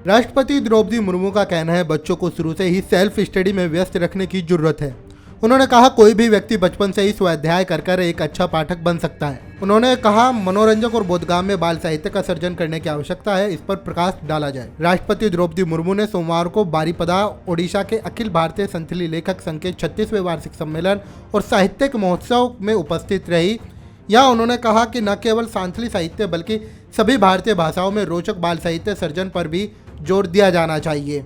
राष्ट्रपति द्रौपदी मुर्मू का कहना है बच्चों को शुरू से ही सेल्फ स्टडी में व्यस्त रखने की जरूरत है। उन्होंने कहा कोई भी व्यक्ति बचपन से ही स्वाध्याय कर एक अच्छा पाठक बन सकता है। उन्होंने कहा मनोरंजक और बोधगाम्य बाल साहित्य का सर्जन करने की आवश्यकता है, इस पर प्रकाश डाला जाए। राष्ट्रपति द्रौपदी मुर्मू ने सोमवार को बारीपदा ओडिशा के अखिल भारतीय संथाली लेखक संघ के 36वें वार्षिक सम्मेलन और साहित्यिक महोत्सव में उपस्थित रही। यहाँ उन्होंने कहा कि न केवल संथाली साहित्य बल्कि सभी भारतीय भाषाओं में रोचक बाल साहित्य सर्जन पर भी जोर दिया जाना चाहिए।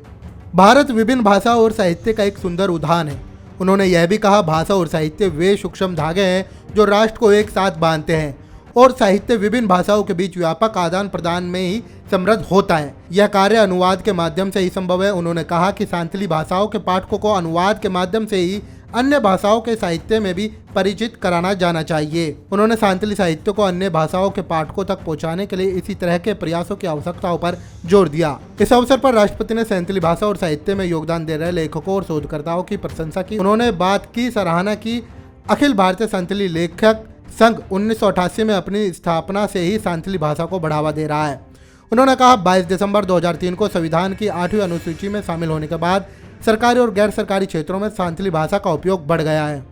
भारत विभिन्न भाषा और साहित्य का एक सुंदर उदाहरण है। उन्होंने यह भी कहा भाषा और साहित्य वे सूक्ष्म धागे हैं जो राष्ट्र को एक साथ बांधते हैं और साहित्य विभिन्न भाषाओं के बीच व्यापक आदान प्रदान में ही समृद्ध होता है। यह कार्य अनुवाद के माध्यम से ही संभव है। उन्होंने कहा कि संथाली भाषाओं के पाठकों को अनुवाद के माध्यम से ही अन्य भाषाओं के साहित्य में भी परिचित कराना जाना चाहिए। उन्होंने संथाली साहित्य को अन्य भाषाओं के पाठकों तक पहुंचाने के लिए इसी तरह के प्रयासों की आवश्यकताओं पर जोर दिया। इस अवसर पर राष्ट्रपति ने संथाली भाषा और साहित्य में योगदान दे रहे लेखकों और शोधकर्ताओं की प्रशंसा की। उन्होंने बात की सराहना की अखिल भारतीय संथाली लेखक संघ 1988 में अपनी स्थापना से ही संथाली भाषा को बढ़ावा दे रहा है। उन्होंने कहा 22 दिसंबर 2003 को संविधान की 8वीं अनुसूची में शामिल होने के बाद सरकारी और गैर सरकारी क्षेत्रों में संथाली भाषा का उपयोग बढ़ गया है।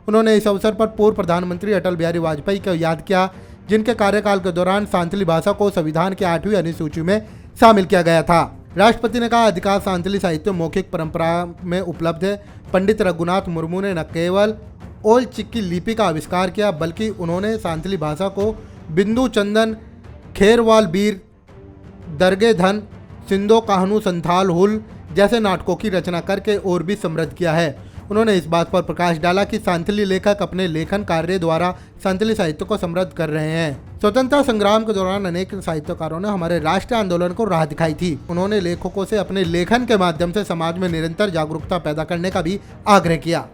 उन्होंने इस अवसर पर पूर्व प्रधानमंत्री अटल बिहारी वाजपेयी को याद किया, जिनके कार्यकाल के दौरान संथाली भाषा को संविधान की 8वीं अनुसूची में शामिल किया गया था। राष्ट्रपति ने कहा अधिकांश संथाली साहित्य मौखिक परंपरा में उपलब्ध है। पंडित रघुनाथ मुर्मू ने न केवल ओल चिक्की लिपि का आविष्कार किया बल्कि उन्होंने संथाली भाषा को बिंदु चंदन, खेरवाल बीर, दरगे धन, सिंधो काहनू संथाल हुल जैसे नाटकों की रचना करके और भी समृद्ध किया है। उन्होंने इस बात पर प्रकाश डाला कि संथाली लेखक अपने लेखन कार्य द्वारा संथाली साहित्य को समृद्ध कर रहे हैं। स्वतंत्रता संग्राम के दौरान अनेक साहित्यकारों ने हमारे राष्ट्रीय आंदोलन को राह दिखाई थी। उन्होंने लेखकों से अपने लेखन के माध्यम से समाज में निरंतर जागरूकता पैदा करने का भी आग्रह किया।